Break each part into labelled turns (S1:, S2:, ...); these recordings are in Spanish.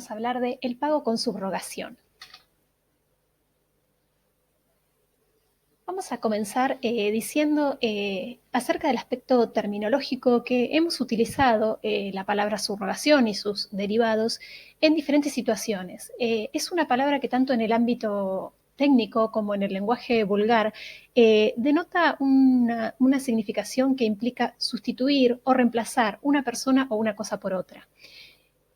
S1: vamos a hablar de el pago con subrogación. Vamos a comenzar diciendo acerca del aspecto terminológico que hemos utilizado la palabra subrogación y sus derivados en diferentes situaciones. Es una palabra que tanto en el ámbito técnico como en el lenguaje vulgar denota una significación que implica sustituir o reemplazar una persona o una cosa por otra.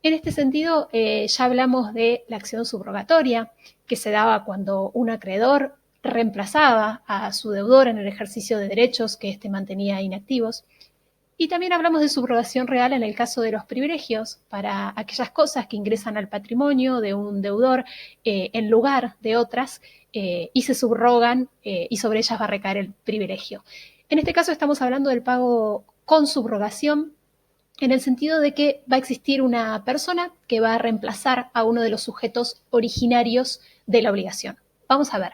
S1: En este sentido, ya hablamos de la acción subrogatoria, que se daba cuando un acreedor reemplazaba a su deudor en el ejercicio de derechos que éste mantenía inactivos. Y también hablamos de subrogación real en el caso de los privilegios, para aquellas cosas que ingresan al patrimonio de un deudor en lugar de otras y se subrogan y sobre ellas va a recaer el privilegio. En este caso estamos hablando del pago con subrogación, en el sentido de que va a existir una persona que va a reemplazar a uno de los sujetos originarios de la obligación. Vamos a ver,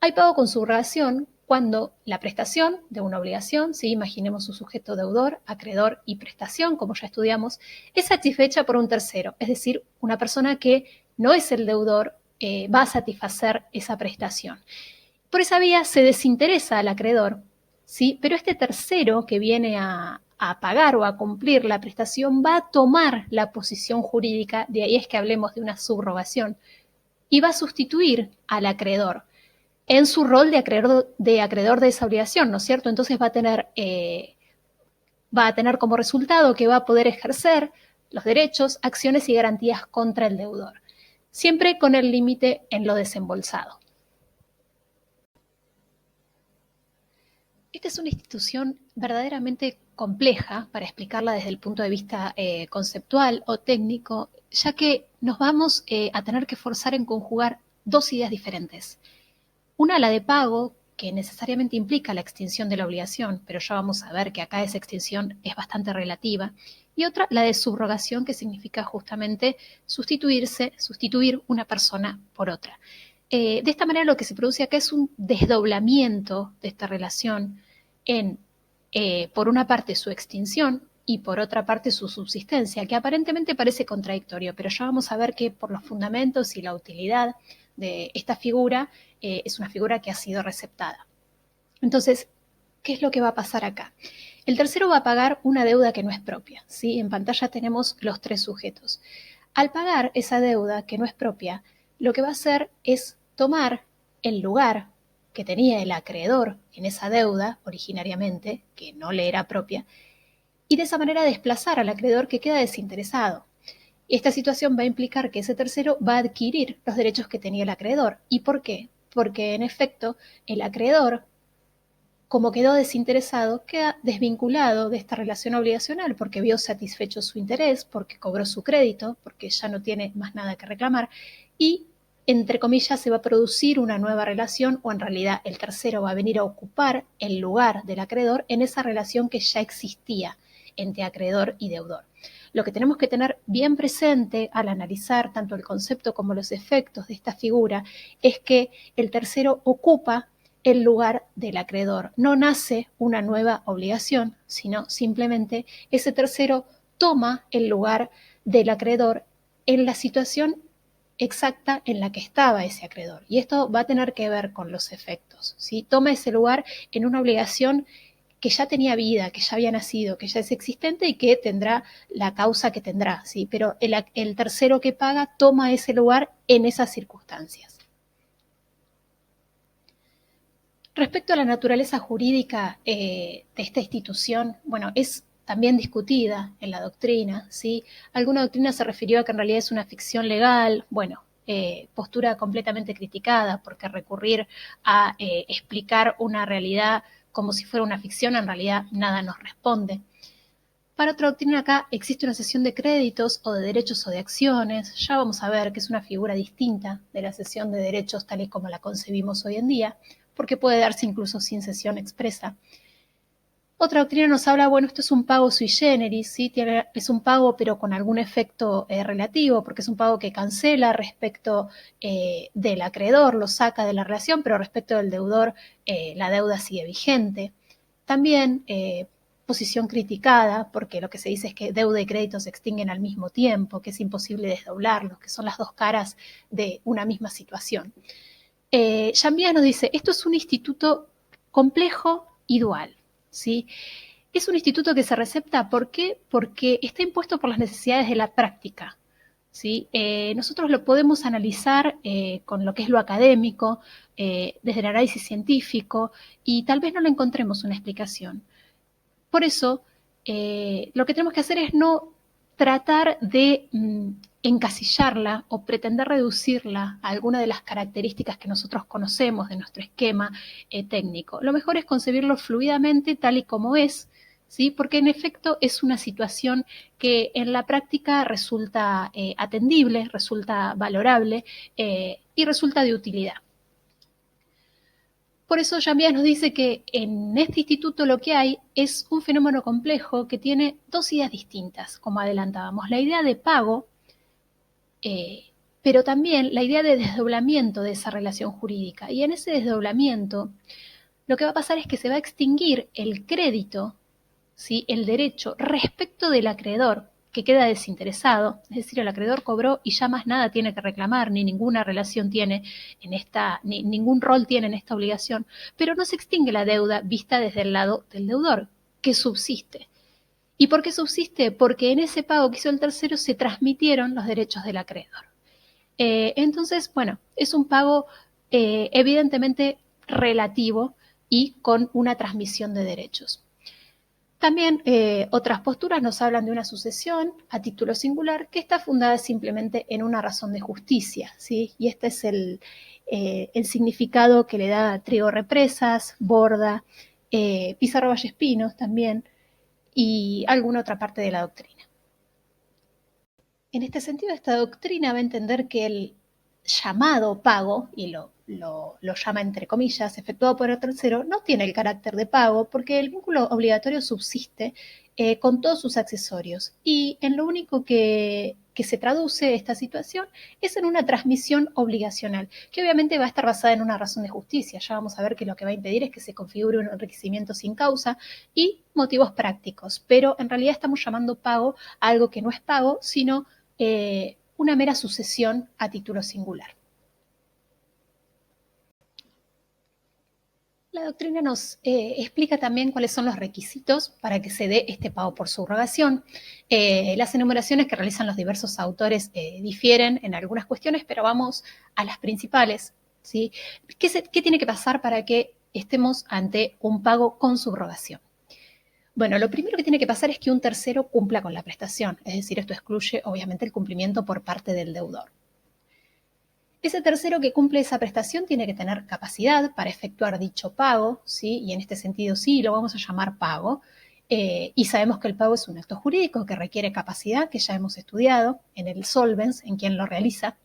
S1: hay pago con subrogación cuando la prestación de una obligación, ¿sí? Imaginemos un sujeto deudor, acreedor y prestación, como ya estudiamos, es satisfecha por un tercero, es decir, una persona que no es el deudor va a satisfacer esa prestación. Por esa vía se desinteresa al acreedor, ¿sí? Pero este tercero que viene a pagar o a cumplir la prestación va a tomar la posición jurídica, de ahí es que hablemos de una subrogación, y va a sustituir al acreedor en su rol de acreedor de esa obligación, ¿no es cierto? Entonces va a tener como resultado que va a poder ejercer los derechos, acciones y garantías contra el deudor, siempre con el límite en lo desembolsado. Esta es una institución verdaderamente compleja para explicarla desde el punto de vista conceptual o técnico, ya que nos vamos a tener que forzar en conjugar dos ideas diferentes. Una, la de pago, que necesariamente implica la extinción de la obligación, pero ya vamos a ver que acá esa extinción es bastante relativa. Y otra, la de subrogación, que significa justamente sustituir una persona por otra. De esta manera lo que se produce acá es un desdoblamiento de esta relación en, por una parte, su extinción y por otra parte su subsistencia, que aparentemente parece contradictorio, pero ya vamos a ver que por los fundamentos y la utilidad de esta figura es una figura que ha sido receptada. Entonces, ¿qué es lo que va a pasar acá? El tercero va a pagar una deuda que no es propia, ¿sí? En pantalla tenemos los tres sujetos. Al pagar esa deuda que no es propia, lo que va a hacer es tomar el lugar que tenía el acreedor en esa deuda originariamente, que no le era propia, y de esa manera desplazar al acreedor que queda desinteresado. Esta situación va a implicar que ese tercero va a adquirir los derechos que tenía el acreedor. ¿Y por qué? Porque en efecto el acreedor, como quedó desinteresado, queda desvinculado de esta relación obligacional porque vio satisfecho su interés, porque cobró su crédito, porque ya no tiene más nada que reclamar y, entre comillas, se va a producir una nueva relación o en realidad el tercero va a venir a ocupar el lugar del acreedor en esa relación que ya existía entre acreedor y deudor. Lo que tenemos que tener bien presente al analizar tanto el concepto como los efectos de esta figura es que el tercero ocupa el lugar del acreedor. No nace una nueva obligación, sino simplemente ese tercero toma el lugar del acreedor en la situación exacta en la que estaba ese acreedor. Y esto va a tener que ver con los efectos, ¿sí? Toma ese lugar en una obligación que ya tenía vida, que ya había nacido, que ya es existente y que tendrá la causa que tendrá, ¿sí? Pero el tercero que paga toma ese lugar en esas circunstancias. Respecto a la naturaleza jurídica de esta institución, bueno, es también discutida en la doctrina, ¿sí? Alguna doctrina se refirió a que en realidad es una ficción legal, bueno, postura completamente criticada, porque recurrir a explicar una realidad como si fuera una ficción, en realidad nada nos responde. Para otra doctrina acá existe una cesión de créditos o de derechos o de acciones, ya vamos a ver que es una figura distinta de la cesión de derechos tal y como la concebimos hoy en día, porque puede darse incluso sin cesión expresa. Otra doctrina nos habla, bueno, esto es un pago sui generis, ¿sí? Es un pago pero con algún efecto relativo, porque es un pago que cancela respecto del acreedor, lo saca de la relación, pero respecto del deudor la deuda sigue vigente. También posición criticada, porque lo que se dice es que deuda y crédito se extinguen al mismo tiempo, que es imposible desdoblarlos, que son las dos caras de una misma situación. Jambias nos dice, esto es un instituto complejo y dual, ¿sí? Es un instituto que se recepta, ¿por qué? Porque está impuesto por las necesidades de la práctica, ¿sí? Nosotros lo podemos analizar con lo que es lo académico, desde el análisis científico, y tal vez no le encontremos una explicación. Por eso, lo que tenemos que hacer es no tratar de encasillarla o pretender reducirla a alguna de las características que nosotros conocemos de nuestro esquema técnico. Lo mejor es concebirlo fluidamente tal y como es, ¿sí? Porque en efecto es una situación que en la práctica resulta atendible, resulta valorable y resulta de utilidad. Por eso Jambias nos dice que en este instituto lo que hay es un fenómeno complejo que tiene dos ideas distintas, como adelantábamos. La idea de pago, pero también la idea de desdoblamiento de esa relación jurídica. Y en ese desdoblamiento lo que va a pasar es que se va a extinguir el crédito, ¿sí? El derecho respecto del acreedor, que queda desinteresado, es decir, el acreedor cobró y ya más nada tiene que reclamar, ni ninguna relación tiene en esta, ni ningún rol tiene en esta obligación, pero no se extingue la deuda vista desde el lado del deudor, que subsiste. ¿Y por qué subsiste? Porque en ese pago que hizo el tercero se transmitieron los derechos del acreedor. Entonces, bueno, es un pago evidentemente relativo y con una transmisión de derechos. También otras posturas nos hablan de una sucesión a título singular que está fundada simplemente en una razón de justicia, ¿sí? Y este es el significado que le da Trigo Represas, Borda, Pizarro Vallespinos también, y alguna otra parte de la doctrina. En este sentido, esta doctrina va a entender que el llamado pago, y lo llama entre comillas, efectuado por el tercero, no tiene el carácter de pago porque el vínculo obligatorio subsiste con todos sus accesorios. Y en lo único que se traduce esta situación es en una transmisión obligacional, que obviamente va a estar basada en una razón de justicia. Ya vamos a ver que lo que va a impedir es que se configure un enriquecimiento sin causa y motivos prácticos. Pero en realidad estamos llamando pago a algo que no es pago, sino una mera sucesión a título singular. La doctrina nos explica también cuáles son los requisitos para que se dé este pago por subrogación. Las enumeraciones que realizan los diversos autores difieren en algunas cuestiones, pero vamos a las principales, ¿sí? ¿Qué tiene que pasar para que estemos ante un pago con subrogación? Bueno, lo primero que tiene que pasar es que un tercero cumpla con la prestación, es decir, esto excluye obviamente el cumplimiento por parte del deudor. Ese tercero que cumple esa prestación tiene que tener capacidad para efectuar dicho pago, ¿sí? Y en este sentido sí, lo vamos a llamar pago, y sabemos que el pago es un acto jurídico que requiere capacidad, que ya hemos estudiado en el solvens, en quien lo realiza.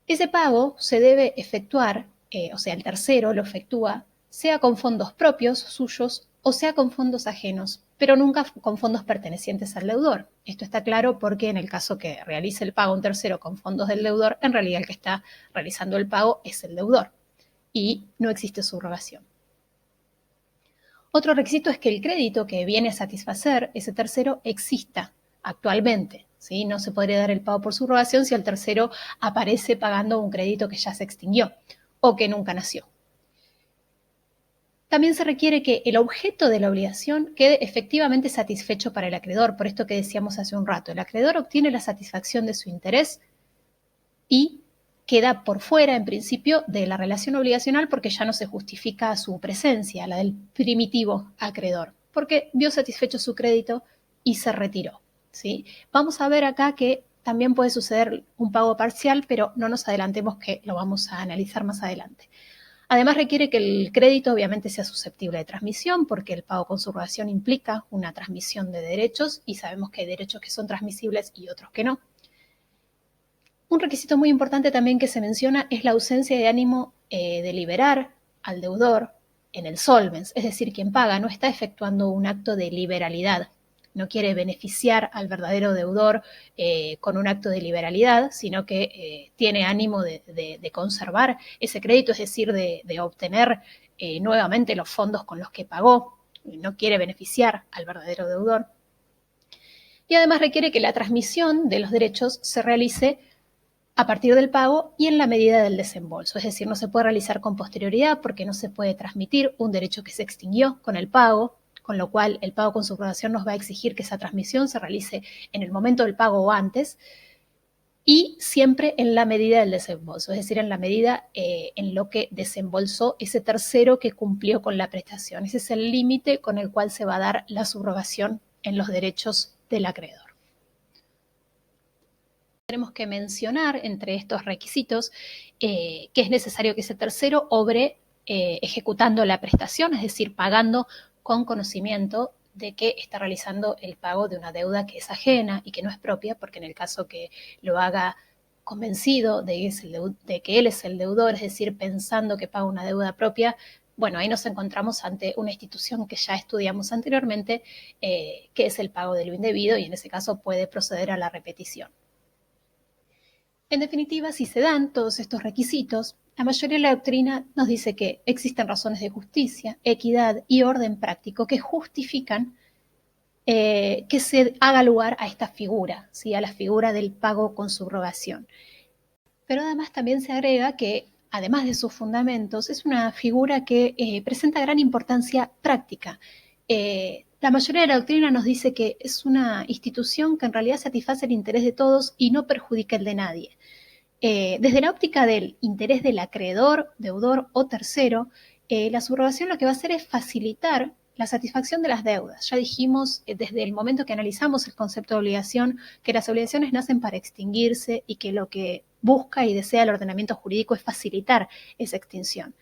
S1: Ese pago se debe efectuar, o sea, el tercero lo efectúa, sea con fondos propios suyos o sea con fondos ajenos, pero nunca con fondos pertenecientes al deudor. Esto está claro porque en el caso que realice el pago un tercero con fondos del deudor, en realidad el que está realizando el pago es el deudor y no existe subrogación. Otro requisito es que el crédito que viene a satisfacer ese tercero exista actualmente, ¿sí? No se podría dar el pago por subrogación si el tercero aparece pagando un crédito que ya se extinguió o que nunca nació. También se requiere que el objeto de la obligación quede efectivamente satisfecho para el acreedor, por esto que decíamos hace un rato. El acreedor obtiene la satisfacción de su interés y queda por fuera, en principio, de la relación obligacional porque ya no se justifica su presencia, la del primitivo acreedor, porque vio satisfecho su crédito y se retiró, ¿sí? Vamos a ver acá que también puede suceder un pago parcial, pero no nos adelantemos que lo vamos a analizar más adelante. Además, requiere que el crédito obviamente sea susceptible de transmisión, porque el pago con subrogación implica una transmisión de derechos y sabemos que hay derechos que son transmisibles y otros que no. Un requisito muy importante también que se menciona es la ausencia de ánimo de liberar al deudor en el solvens, es decir, quien paga no está efectuando un acto de liberalidad, no quiere beneficiar al verdadero deudor con un acto de liberalidad, sino que tiene ánimo de conservar ese crédito, es decir, de obtener nuevamente los fondos con los que pagó. no quiere beneficiar al verdadero deudor. Y además requiere que la transmisión de los derechos se realice a partir del pago y en la medida del desembolso. Es decir, no se puede realizar con posterioridad porque no se puede transmitir un derecho que se extinguió con el pago, con lo cual el pago con subrogación nos va a exigir que esa transmisión se realice en el momento del pago o antes, y siempre en la medida del desembolso, es decir, en la medida en lo que desembolsó ese tercero que cumplió con la prestación. Ese es el límite con el cual se va a dar la subrogación en los derechos del acreedor. Tenemos que mencionar entre estos requisitos que es necesario que ese tercero obre ejecutando la prestación, es decir, pagando con conocimiento de que está realizando el pago de una deuda que es ajena y que no es propia, porque en el caso que lo haga convencido de que él es el deudor, es decir, pensando que paga una deuda propia, bueno, ahí nos encontramos ante una institución que ya estudiamos anteriormente, que es el pago de lo indebido, y en ese caso puede proceder a la repetición. En definitiva, si se dan todos estos requisitos, la mayoría de la doctrina nos dice que existen razones de justicia, equidad y orden práctico que justifican que se haga lugar a esta figura, ¿sí? A la figura del pago con subrogación. Pero además también se agrega que, además de sus fundamentos, es una figura que presenta gran importancia práctica. La mayoría de la doctrina nos dice que es una institución que en realidad satisface el interés de todos y no perjudica el de nadie. Desde la óptica del interés del acreedor, deudor o tercero, la subrogación lo que va a hacer es facilitar la satisfacción de las deudas. Ya dijimos desde el momento que analizamos el concepto de obligación que las obligaciones nacen para extinguirse y que lo que busca y desea el ordenamiento jurídico es facilitar esa extinción.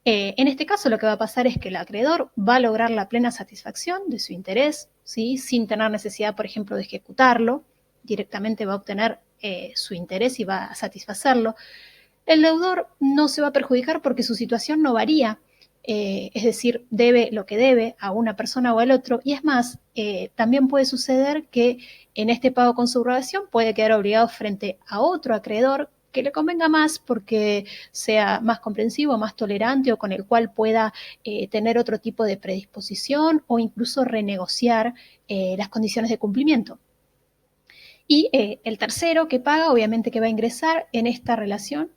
S1: En este caso lo que va a pasar es que el acreedor va a lograr la plena satisfacción de su interés, ¿sí? Sin tener necesidad, por ejemplo, de ejecutarlo, directamente va a obtener su interés y va a satisfacerlo. El deudor no se va a perjudicar porque su situación no varía, es decir, debe lo que debe a una persona o al otro, y es más, también puede suceder que en este pago con subrogación puede quedar obligado frente a otro acreedor que le convenga más porque sea más comprensivo, más tolerante o con el cual pueda tener otro tipo de predisposición o incluso renegociar las condiciones de cumplimiento. Y el tercero que paga, obviamente que va a ingresar en esta relación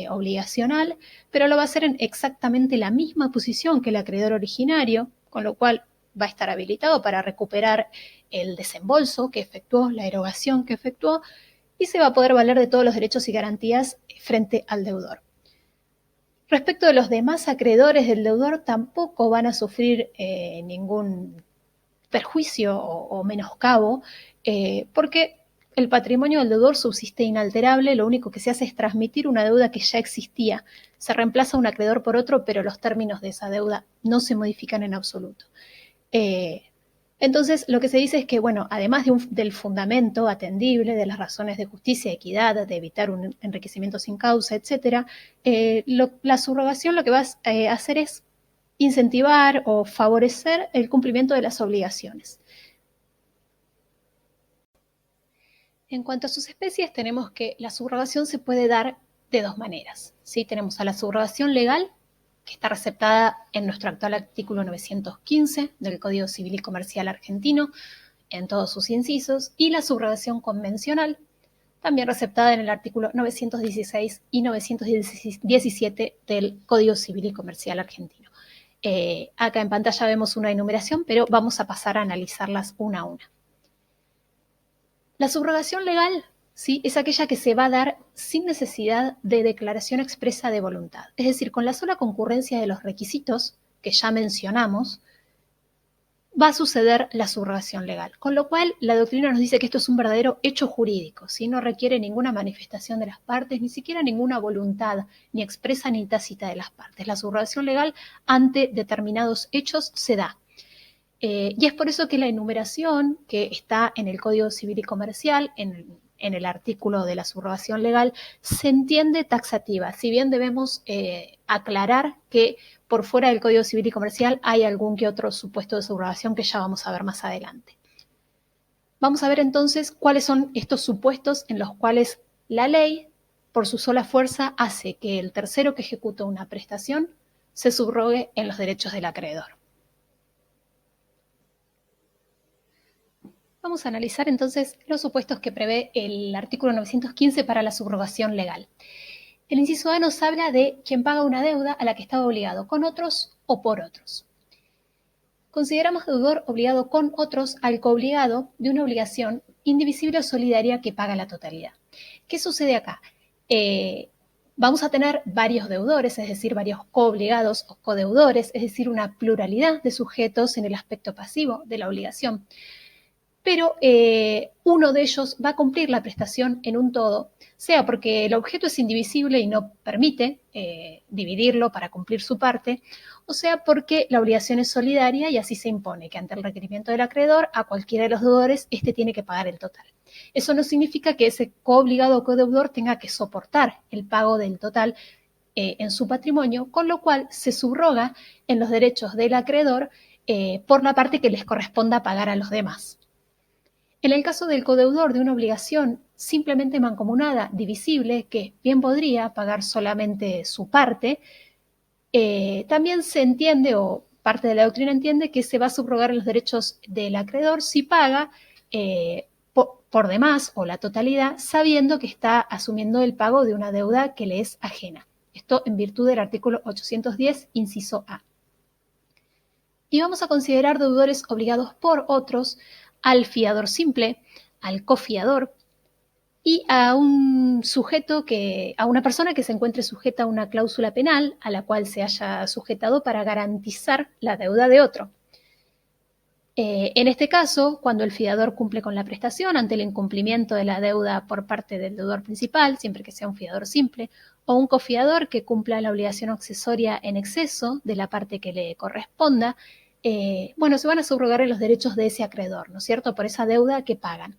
S1: obligacional, pero lo va a hacer en exactamente la misma posición que el acreedor originario, con lo cual va a estar habilitado para recuperar el desembolso que efectuó, la erogación que efectuó, y se va a poder valer de todos los derechos y garantías frente al deudor. Respecto de los demás acreedores del deudor, tampoco van a sufrir ningún perjuicio o menoscabo, porque el patrimonio del deudor subsiste inalterable, lo único que se hace es transmitir una deuda que ya existía. Se reemplaza un acreedor por otro, pero los términos de esa deuda no se modifican en absoluto. Entonces, lo que se dice es que, bueno, además del fundamento atendible, de las razones de justicia, equidad, de evitar un enriquecimiento sin causa, etc., la subrogación lo que va a hacer es incentivar o favorecer el cumplimiento de las obligaciones. En cuanto a sus especies, tenemos que la subrogación se puede dar de dos maneras, ¿sí? Tenemos a la subrogación legal, que está receptada en nuestro actual artículo 915 del Código Civil y Comercial argentino, en todos sus incisos, y la subrogación convencional, también receptada en el artículo 916 y 917 del Código Civil y Comercial argentino. Acá en pantalla vemos una enumeración, pero vamos a pasar a analizarlas una a una. La subrogación legal, ¿sí?, es aquella que se va a dar sin necesidad de declaración expresa de voluntad. Es decir, con la sola concurrencia de los requisitos que ya mencionamos, va a suceder la subrogación legal. Con lo cual, la doctrina nos dice que esto es un verdadero hecho jurídico, ¿sí? No requiere ninguna manifestación de las partes, ni siquiera ninguna voluntad, ni expresa ni tácita de las partes. La subrogación legal ante determinados hechos se da. Y es por eso que la enumeración que está en el Código Civil y Comercial, en el artículo de la subrogación legal, se entiende taxativa, si bien debemos aclarar que por fuera del Código Civil y Comercial hay algún que otro supuesto de subrogación que ya vamos a ver más adelante. Vamos a ver entonces cuáles son estos supuestos en los cuales la ley, por su sola fuerza, hace que el tercero que ejecuta una prestación se subrogue en los derechos del acreedor. Vamos a analizar entonces los supuestos que prevé el artículo 915 para la subrogación legal. El inciso A nos habla de quien paga una deuda a la que estaba obligado con otros o por otros. Consideramos deudor obligado con otros al coobligado de una obligación indivisible o solidaria que paga la totalidad. ¿Qué sucede acá? Vamos a tener varios deudores, es decir, varios coobligados o codeudores, es decir, una pluralidad de sujetos en el aspecto pasivo de la obligación. Pero uno de ellos va a cumplir la prestación en un todo, sea porque el objeto es indivisible y no permite dividirlo para cumplir su parte, o sea porque la obligación es solidaria y así se impone que ante el requerimiento del acreedor a cualquiera de los deudores, este tiene que pagar el total. Eso no significa que ese coobligado o codeudor tenga que soportar el pago del total en su patrimonio, con lo cual se subroga en los derechos del acreedor por la parte que les corresponda pagar a los demás. En el caso del codeudor de una obligación simplemente mancomunada, divisible, que bien podría pagar solamente su parte, también se entiende, o parte de la doctrina entiende, que se va a subrogar los derechos del acreedor si paga por demás o la totalidad, sabiendo que está asumiendo el pago de una deuda que le es ajena. Esto en virtud del artículo 810, inciso A. Y vamos a considerar deudores obligados por otros al fiador simple, al cofiador y a un sujeto a una persona que se encuentre sujeta a una cláusula penal a la cual se haya sujetado para garantizar la deuda de otro. En este caso, cuando el fiador cumple con la prestación ante el incumplimiento de la deuda por parte del deudor principal, siempre que sea un fiador simple, o un cofiador que cumpla la obligación accesoria en exceso de la parte que le corresponda, se van a subrogar en los derechos de ese acreedor, ¿no es cierto?, por esa deuda que pagan.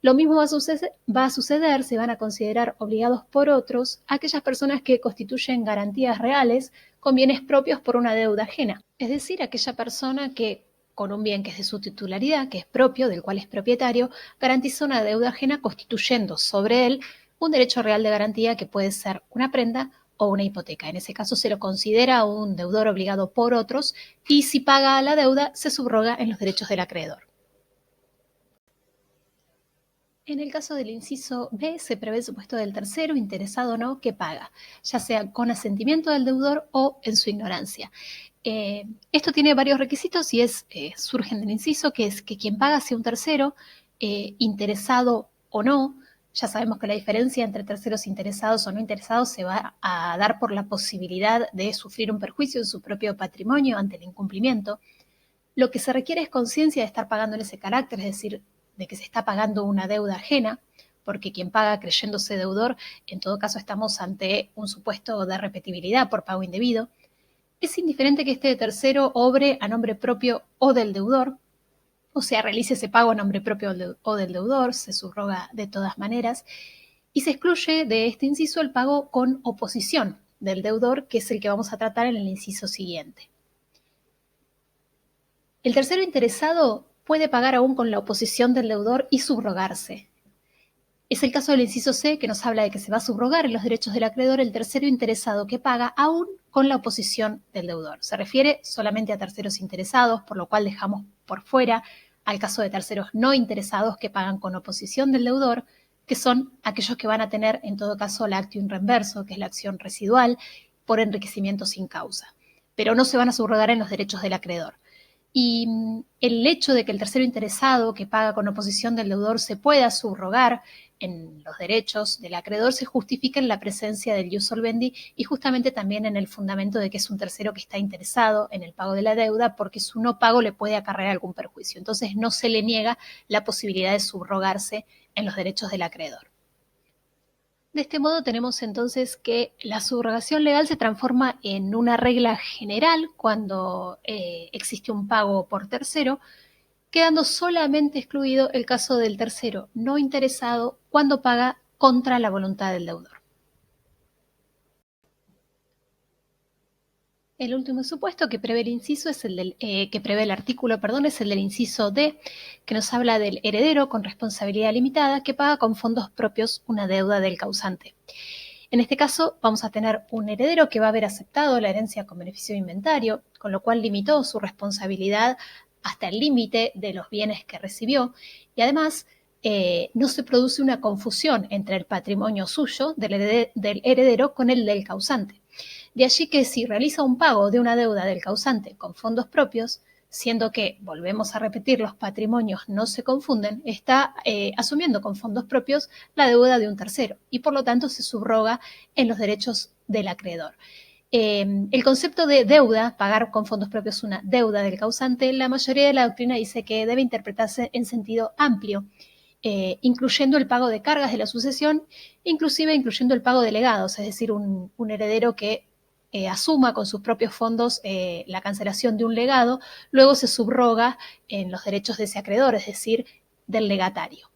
S1: Lo mismo va a suceder, se van a considerar obligados por otros aquellas personas que constituyen garantías reales con bienes propios por una deuda ajena. Es decir, aquella persona que con un bien que es de su titularidad, que es propio, del cual es propietario, garantiza una deuda ajena constituyendo sobre él un derecho real de garantía que puede ser una prenda o una hipoteca. En ese caso se lo considera un deudor obligado por otros y si paga la deuda se subroga en los derechos del acreedor. En el caso del inciso B, se prevé el supuesto del tercero, interesado o no, que paga, ya sea con asentimiento del deudor o en su ignorancia. Esto tiene varios requisitos y surgen del inciso, que es que quien paga sea un tercero, interesado o no. Ya sabemos que la diferencia entre terceros interesados o no interesados se va a dar por la posibilidad de sufrir un perjuicio en su propio patrimonio ante el incumplimiento. Lo que se requiere es conciencia de estar pagando en ese carácter, es decir, de que se está pagando una deuda ajena, porque quien paga creyéndose deudor, en todo caso estamos ante un supuesto de repetibilidad por pago indebido. Es indiferente que este tercero obre a nombre propio o del deudor, o sea, realice ese pago a nombre propio o del deudor, se subroga de todas maneras, y se excluye de este inciso el pago con oposición del deudor, que es el que vamos a tratar en el inciso siguiente. El tercero interesado puede pagar aún con la oposición del deudor y subrogarse. Es el caso del inciso C, que nos habla de que se va a subrogar en los derechos del acreedor el tercero interesado que paga aún con la oposición del deudor. Se refiere solamente a terceros interesados, por lo cual dejamos por fuera al caso de terceros no interesados que pagan con oposición del deudor, que son aquellos que van a tener en todo caso la actio in reverso, que es la acción residual por enriquecimiento sin causa, pero no se van a subrogar en los derechos del acreedor. Y el hecho de que el tercero interesado que paga con oposición del deudor se pueda subrogar en los derechos del acreedor se justifica en la presencia del ius solvendi y justamente también en el fundamento de que es un tercero que está interesado en el pago de la deuda porque su no pago le puede acarrear algún perjuicio. Entonces no se le niega la posibilidad de subrogarse en los derechos del acreedor. De este modo tenemos entonces que la subrogación legal se transforma en una regla general cuando existe un pago por tercero, quedando solamente excluido el caso del tercero no interesado cuando paga contra la voluntad del deudor. El último supuesto que prevé el inciso es que prevé el artículo, es el del inciso D, que nos habla del heredero con responsabilidad limitada que paga con fondos propios una deuda del causante. En este caso vamos a tener un heredero que va a haber aceptado la herencia con beneficio de inventario, con lo cual limitó su responsabilidad hasta el límite de los bienes que recibió y además no se produce una confusión entre el patrimonio suyo del heredero con el del causante. De allí que si realiza un pago de una deuda del causante con fondos propios, siendo que, volvemos a repetir, los patrimonios no se confunden, está asumiendo con fondos propios la deuda de un tercero y por lo tanto se subroga en los derechos del acreedor. El concepto de deuda, pagar con fondos propios una deuda del causante, la mayoría de la doctrina dice que debe interpretarse en sentido amplio, incluyendo el pago de cargas de la sucesión, inclusive incluyendo el pago de legados, es decir, un heredero que asuma con sus propios fondos la cancelación de un legado, luego se subroga en los derechos de ese acreedor, es decir, del legatario.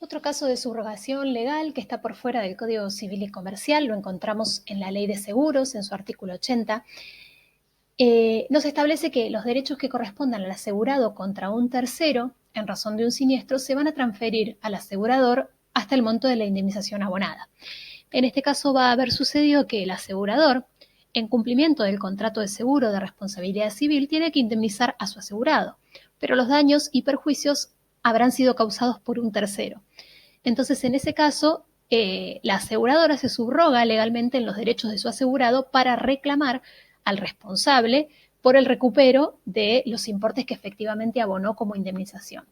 S1: Otro caso de subrogación legal que está por fuera del Código Civil y Comercial lo encontramos en la Ley de Seguros, en su artículo 80. Nos establece que los derechos que correspondan al asegurado contra un tercero en razón de un siniestro se van a transferir al asegurador hasta el monto de la indemnización abonada. En este caso va a haber sucedido que el asegurador, en cumplimiento del contrato de seguro de responsabilidad civil, tiene que indemnizar a su asegurado, pero los daños y perjuicios habrán sido causados por un tercero. Entonces, en ese caso, la aseguradora se subroga legalmente en los derechos de su asegurado para reclamar al responsable por el recupero de los importes que efectivamente abonó como indemnización.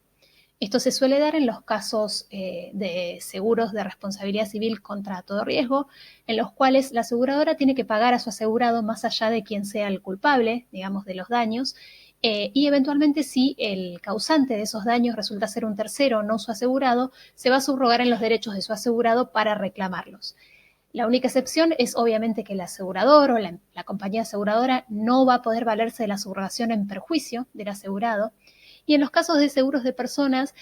S1: Esto se suele dar en los casos de seguros de responsabilidad civil contra todo riesgo, en los cuales la aseguradora tiene que pagar a su asegurado más allá de quien sea el culpable, digamos, de los daños, y eventualmente si el causante de esos daños resulta ser un tercero, no su asegurado, se va a subrogar en los derechos de su asegurado para reclamarlos. La única excepción es obviamente que el asegurador o la compañía aseguradora no va a poder valerse de la subrogación en perjuicio del asegurado. Y en los casos de seguros de personas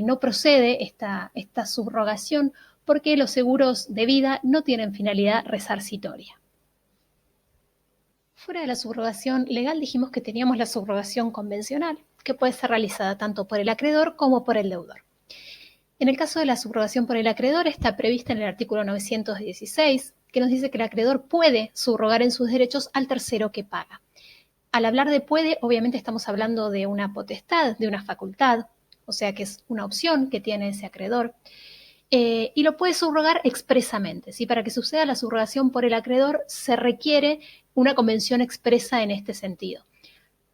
S1: no procede esta subrogación porque los seguros de vida no tienen finalidad resarcitoria. Fuera de la subrogación legal dijimos que teníamos la subrogación convencional, que puede ser realizada tanto por el acreedor como por el deudor. En el caso de la subrogación por el acreedor está prevista en el artículo 916, que nos dice que el acreedor puede subrogar en sus derechos al tercero que paga. Al hablar de puede, obviamente estamos hablando de una potestad, de una facultad, o sea que es una opción que tiene ese acreedor, y lo puede subrogar expresamente. ¿Sí? Para que suceda la subrogación por el acreedor se requiere una convención expresa en este sentido.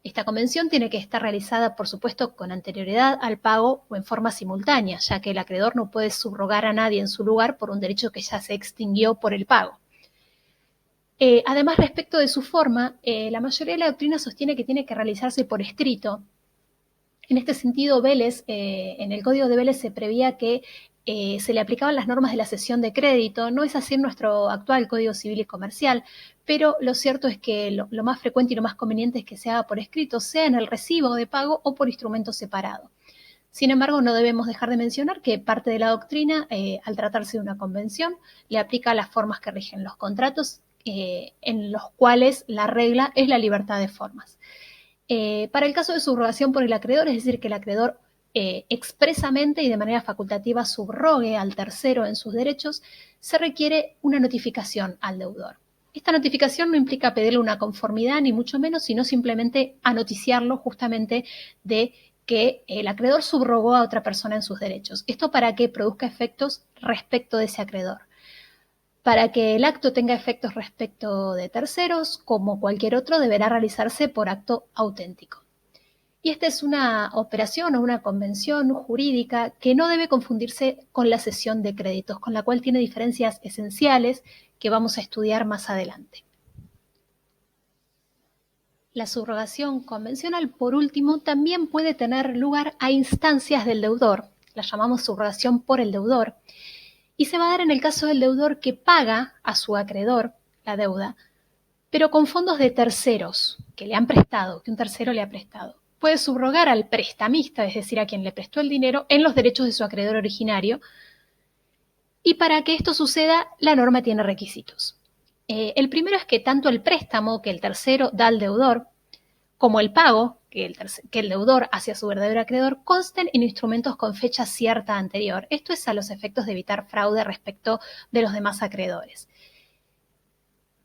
S1: Esta convención tiene que estar realizada, por supuesto, con anterioridad al pago o en forma simultánea, ya que el acreedor no puede subrogar a nadie en su lugar por un derecho que ya se extinguió por el pago. Además, respecto de su forma, la mayoría de la doctrina sostiene que tiene que realizarse por escrito. En este sentido, Vélez, en el Código de Vélez se prevía que se le aplicaban las normas de la cesión de crédito. No es así en nuestro actual Código Civil y Comercial, pero lo cierto es que lo más frecuente y lo más conveniente es que se haga por escrito, sea en el recibo de pago o por instrumento separado. Sin embargo, no debemos dejar de mencionar que parte de la doctrina, al tratarse de una convención, le aplica las formas que rigen los contratos, en los cuales la regla es la libertad de formas. Para el caso de subrogación por el acreedor, es decir, que el acreedor expresamente y de manera facultativa subrogue al tercero en sus derechos, se requiere una notificación al deudor. Esta notificación no implica pedirle una conformidad, ni mucho menos, sino simplemente anoticiarlo justamente de que el acreedor subrogó a otra persona en sus derechos. Esto para que produzca efectos respecto de ese acreedor. Para que el acto tenga efectos respecto de terceros, como cualquier otro, deberá realizarse por acto auténtico. Y esta es una operación o una convención jurídica que no debe confundirse con la cesión de créditos, con la cual tiene diferencias esenciales que vamos a estudiar más adelante. La subrogación convencional, por último, también puede tener lugar a instancias del deudor, la llamamos subrogación por el deudor, y se va a dar en el caso del deudor que paga a su acreedor la deuda, pero con fondos de terceros que le han prestado, que un tercero le ha prestado. Puede subrogar al prestamista, es decir, a quien le prestó el dinero, en los derechos de su acreedor originario, y para que esto suceda, la norma tiene requisitos. El primero es que tanto el préstamo que el tercero da al deudor, como el pago que el deudor hacia su verdadero acreedor, consten en instrumentos con fecha cierta anterior. Esto es a los efectos de evitar fraude respecto de los demás acreedores.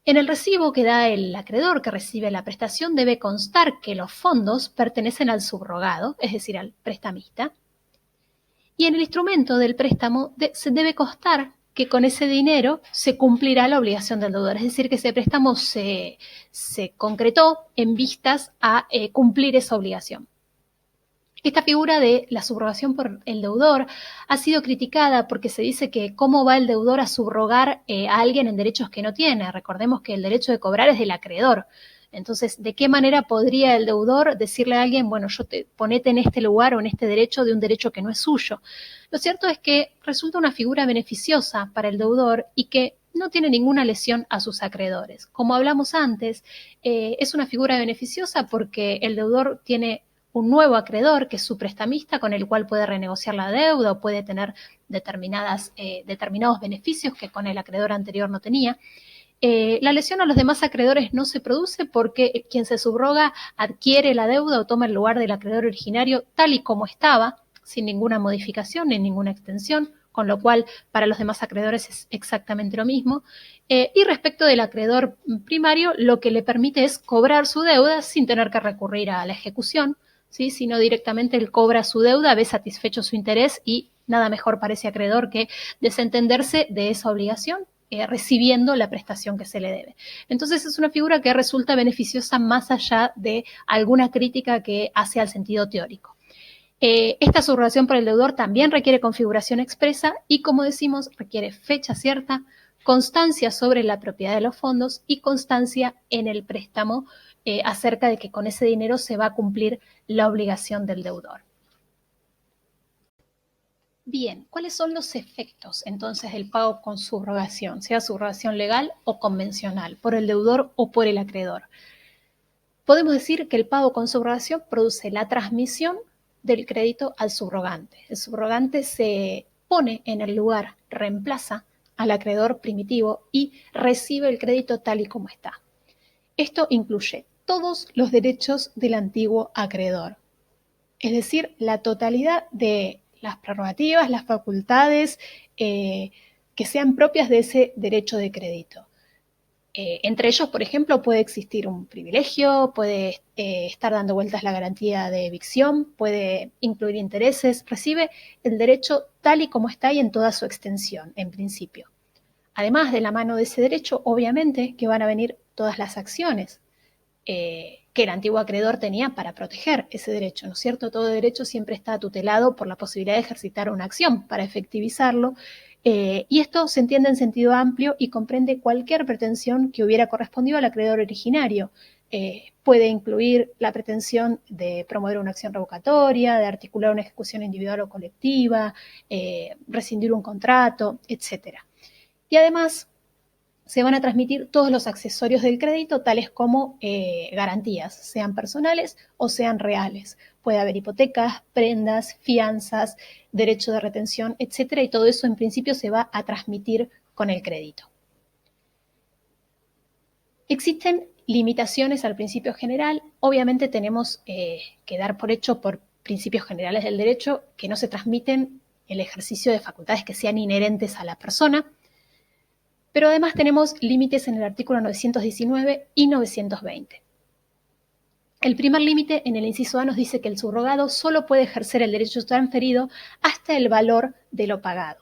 S1: En el recibo que da el acreedor que recibe la prestación debe constar que los fondos pertenecen al subrogado, es decir, al prestamista. Y en el instrumento del préstamo se debe constar que con ese dinero se cumplirá la obligación del deudor, es decir, que ese préstamo se concretó en vistas a cumplir esa obligación. Esta figura de la subrogación por el deudor ha sido criticada porque se dice que cómo va el deudor a subrogar a alguien en derechos que no tiene. Recordemos que el derecho de cobrar es del acreedor. Entonces, ¿de qué manera podría el deudor decirle a alguien, bueno, ponete en este lugar o en este derecho de un derecho que no es suyo? Lo cierto es que resulta una figura beneficiosa para el deudor y que no tiene ninguna lesión a sus acreedores. Como hablamos antes, es una figura beneficiosa porque el deudor tiene un nuevo acreedor, que es su prestamista, con el cual puede renegociar la deuda o puede tener determinados beneficios que con el acreedor anterior no tenía. La lesión a los demás acreedores no se produce porque quien se subroga adquiere la deuda o toma el lugar del acreedor originario tal y como estaba, sin ninguna modificación ni ninguna extensión, con lo cual para los demás acreedores es exactamente lo mismo. Y respecto del acreedor primario, lo que le permite es cobrar su deuda sin tener que recurrir a la ejecución, ¿sí? Sino directamente él cobra su deuda, ve satisfecho su interés y nada mejor para ese acreedor que desentenderse de esa obligación, recibiendo la prestación que se le debe. Entonces es una figura que resulta beneficiosa más allá de alguna crítica que hace al sentido teórico. Esta subrogación por el deudor también requiere configuración expresa y, como decimos, requiere fecha cierta, constancia sobre la propiedad de los fondos y constancia en el préstamo acerca de que con ese dinero se va a cumplir la obligación del deudor. Bien, ¿cuáles son los efectos entonces del pago con subrogación, sea subrogación legal o convencional, por el deudor o por el acreedor? Podemos decir que el pago con subrogación produce la transmisión del crédito al subrogante. El subrogante se pone en el lugar, reemplaza al acreedor primitivo y recibe el crédito tal y como está. Esto incluye todos los derechos del antiguo acreedor, es decir, la totalidad de las prerrogativas, las facultades que sean propias de ese derecho de crédito. Entre ellos, por ejemplo, puede existir un privilegio, puede estar dando vueltas la garantía de evicción, puede incluir intereses, recibe el derecho tal y como está y en toda su extensión, en principio. Además de la mano de ese derecho, obviamente que van a venir todas las acciones que el antiguo acreedor tenía para proteger ese derecho, ¿no es cierto? Todo derecho siempre está tutelado por la posibilidad de ejercitar una acción para efectivizarlo, y esto se entiende en sentido amplio y comprende cualquier pretensión que hubiera correspondido al acreedor originario. Puede incluir la pretensión de promover una acción revocatoria, de articular una ejecución individual o colectiva, rescindir un contrato, etc. Y además se van a transmitir todos los accesorios del crédito, tales como garantías, sean personales o sean reales. Puede haber hipotecas, prendas, fianzas, derecho de retención, etcétera, y todo eso en principio se va a transmitir con el crédito. Existen limitaciones al principio general. Obviamente tenemos que dar por hecho por principios generales del derecho que no se transmiten el ejercicio de facultades que sean inherentes a la persona. Pero además tenemos límites en el artículo 919 y 920. El primer límite en el inciso A nos dice que el subrogado solo puede ejercer el derecho transferido hasta el valor de lo pagado.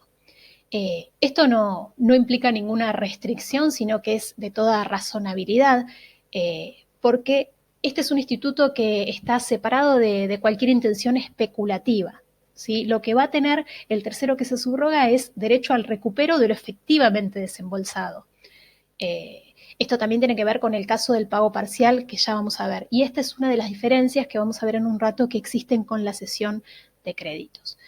S1: Esto no implica ninguna restricción, sino que es de toda razonabilidad, porque este es un instituto que está separado de cualquier intención especulativa. ¿Sí? Lo que va a tener el tercero que se subroga es derecho al recupero de lo efectivamente desembolsado. Esto también tiene que ver con el caso del pago parcial que ya vamos a ver. Y esta es una de las diferencias que vamos a ver en un rato que existen con la cesión de créditos.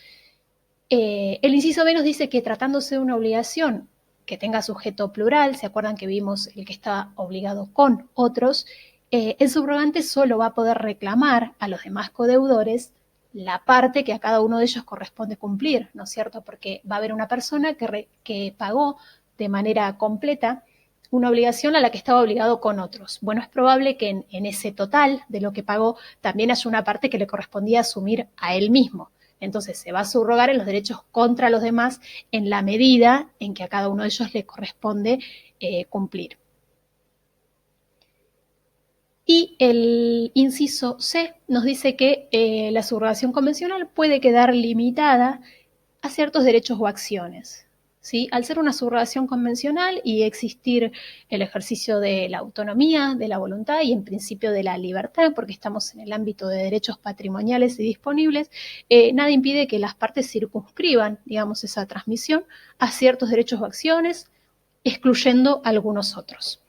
S1: El inciso B nos dice que tratándose de una obligación que tenga sujeto plural, ¿se acuerdan que vimos el que está obligado con otros? El subrogante solo va a poder reclamar a los demás codeudores la parte que a cada uno de ellos corresponde cumplir, ¿no es cierto? Porque va a haber una persona que pagó de manera completa una obligación a la que estaba obligado con otros. Bueno, es probable que en ese total de lo que pagó también haya una parte que le correspondía asumir a él mismo. Entonces se va a subrogar en los derechos contra los demás en la medida en que a cada uno de ellos le corresponde cumplir. Y el inciso C nos dice que la subrogación convencional puede quedar limitada a ciertos derechos o acciones. ¿Sí? Al ser una subrogación convencional y existir el ejercicio de la autonomía, de la voluntad y en principio de la libertad, porque estamos en el ámbito de derechos patrimoniales y disponibles, nada impide que las partes circunscriban, digamos, esa transmisión a ciertos derechos o acciones, excluyendo algunos otros.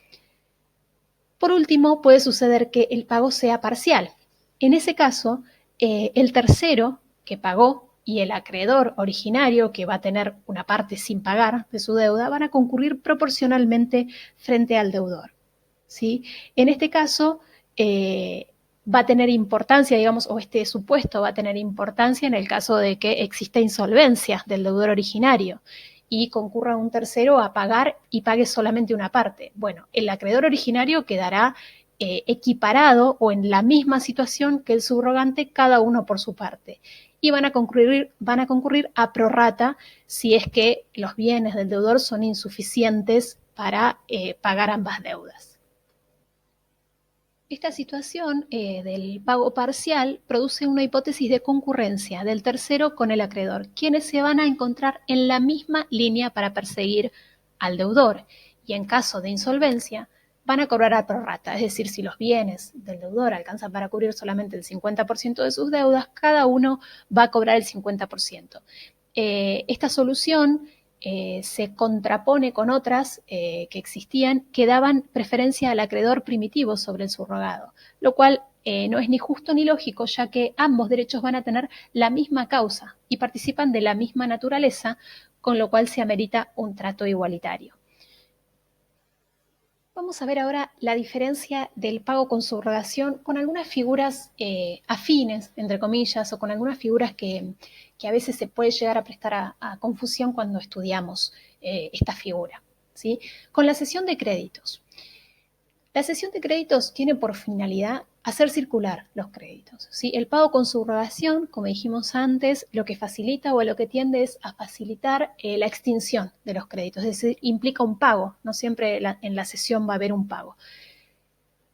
S1: Por último, puede suceder que el pago sea parcial. En ese caso, el tercero que pagó y el acreedor originario, que va a tener una parte sin pagar de su deuda, van a concurrir proporcionalmente frente al deudor. ¿Sí? En este caso, va a tener importancia, digamos, o este supuesto va a tener importancia en el caso de que exista insolvencia del deudor originario y concurra un tercero a pagar y pague solamente una parte. Bueno, el acreedor originario quedará equiparado o en la misma situación que el subrogante, cada uno por su parte. Y van a concurrir a prorrata si es que los bienes del deudor son insuficientes para pagar ambas deudas. Esta situación del pago parcial produce una hipótesis de concurrencia del tercero con el acreedor, quienes se van a encontrar en la misma línea para perseguir al deudor y en caso de insolvencia van a cobrar a prorrata, es decir, si los bienes del deudor alcanzan para cubrir solamente el 50% de sus deudas, cada uno va a cobrar el 50%. Esta solución se contrapone con otras que existían que daban preferencia al acreedor primitivo sobre el subrogado, lo cual no es ni justo ni lógico, ya que ambos derechos van a tener la misma causa y participan de la misma naturaleza, con lo cual se amerita un trato igualitario. Vamos a ver ahora la diferencia del pago con subrogación con algunas figuras afines, entre comillas, o con algunas figuras que a veces se puede llegar a prestar a confusión cuando estudiamos esta figura. ¿Sí? Con la cesión de créditos. La cesión de créditos tiene por finalidad hacer circular los créditos. ¿Sí? El pago con subrogación, como dijimos antes, lo que facilita o lo que tiende es a facilitar la extinción de los créditos, es decir, implica un pago, no siempre en la cesión va a haber un pago.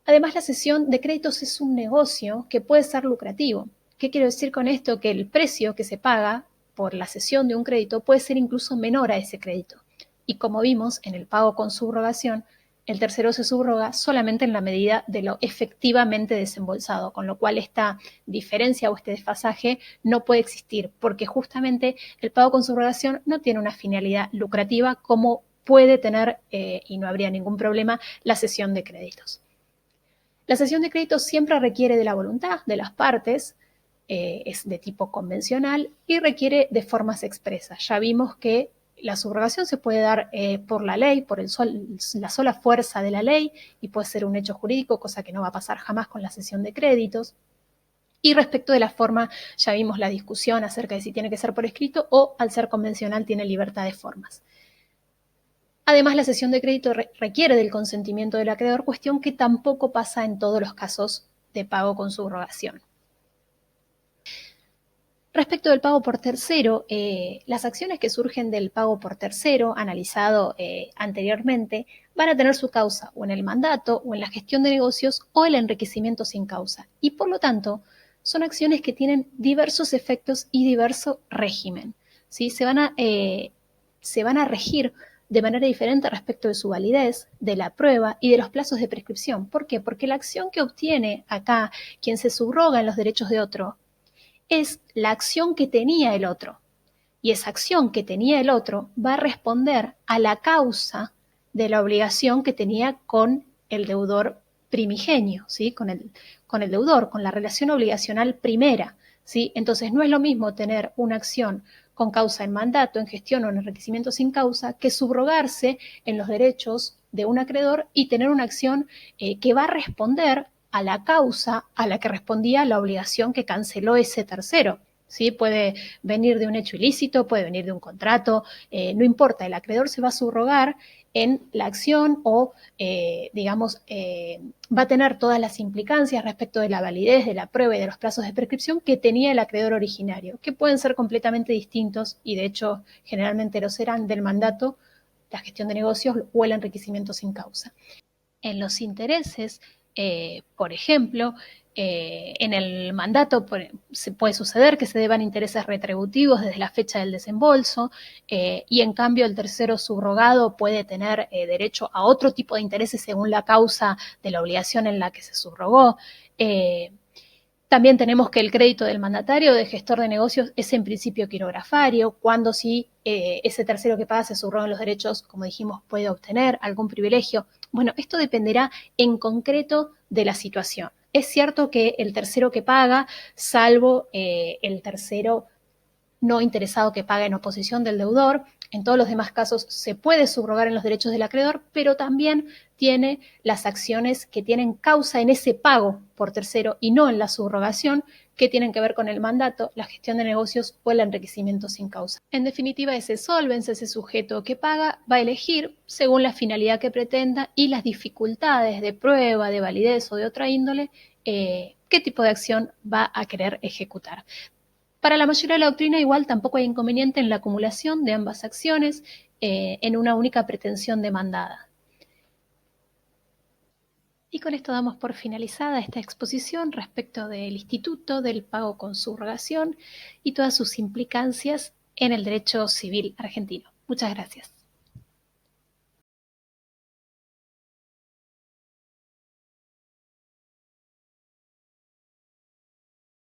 S1: Además, la cesión de créditos es un negocio que puede ser lucrativo. ¿Qué quiero decir con esto? Que el precio que se paga por la cesión de un crédito puede ser incluso menor a ese crédito. Y como vimos en el pago con subrogación, el tercero se subroga solamente en la medida de lo efectivamente desembolsado, con lo cual esta diferencia o este desfasaje no puede existir, porque justamente el pago con subrogación no tiene una finalidad lucrativa como puede tener, y no habría ningún problema, la cesión de créditos. La cesión de créditos siempre requiere de la voluntad de las partes, es de tipo convencional y requiere de formas expresas. Ya vimos que la subrogación se puede dar por la ley, por la sola fuerza de la ley y puede ser un hecho jurídico, cosa que no va a pasar jamás con la cesión de créditos. Y respecto de la forma, ya vimos la discusión acerca de si tiene que ser por escrito o al ser convencional tiene libertad de formas. Además, la cesión de crédito requiere del consentimiento del acreedor, cuestión que tampoco pasa en todos los casos de pago con subrogación. Respecto del pago por tercero, las acciones que surgen del pago por tercero, analizado anteriormente, van a tener su causa o en el mandato, o en la gestión de negocios, o el enriquecimiento sin causa. Y por lo tanto, son acciones que tienen diversos efectos y diverso régimen. ¿Sí? Se van a regir de manera diferente respecto de su validez, de la prueba y de los plazos de prescripción. ¿Por qué? Porque la acción que obtiene acá quien se subroga en los derechos de otro es la acción que tenía el otro. Y esa acción que tenía el otro va a responder a la causa de la obligación que tenía con el deudor primigenio, ¿sí? Con el deudor, con la relación obligacional primera. ¿Sí? Entonces no es lo mismo tener una acción con causa en mandato, en gestión o en enriquecimiento sin causa, que subrogarse en los derechos de un acreedor y tener una acción que va a responder a la causa a la que respondía la obligación que canceló ese tercero. ¿Sí? Puede venir de un hecho ilícito, puede venir de un contrato, no importa, el acreedor se va a subrogar en la acción o, va a tener todas las implicancias respecto de la validez, de la prueba y de los plazos de prescripción que tenía el acreedor originario, que pueden ser completamente distintos y de hecho generalmente lo serán del mandato, la gestión de negocios o el enriquecimiento sin causa. En los intereses, Por ejemplo, en el mandato se puede suceder que se deban intereses retributivos desde la fecha del desembolso y en cambio el tercero subrogado puede tener derecho a otro tipo de intereses según la causa de la obligación en la que se subrogó. También tenemos que el crédito del mandatario de gestor de negocios es en principio quirografario, cuando si ese tercero que paga se subrogan los derechos, como dijimos, puede obtener algún privilegio. Bueno, esto dependerá en concreto de la situación. Es cierto que el tercero que paga, salvo el tercero no interesado que paga en oposición del deudor. En todos los demás casos se puede subrogar en los derechos del acreedor, pero también tiene las acciones que tienen causa en ese pago por tercero y no en la subrogación, que tienen que ver con el mandato, la gestión de negocios o el enriquecimiento sin causa. En definitiva, ese solvens, ese sujeto que paga, va a elegir, según la finalidad que pretenda y las dificultades de prueba, de validez o de otra índole, qué tipo de acción va a querer ejecutar. Para la mayoría de la doctrina igual tampoco hay inconveniente en la acumulación de ambas acciones en una única pretensión demandada. Y con esto damos por finalizada esta exposición respecto del instituto del pago con subrogación y todas sus implicancias en el derecho civil argentino. Muchas gracias.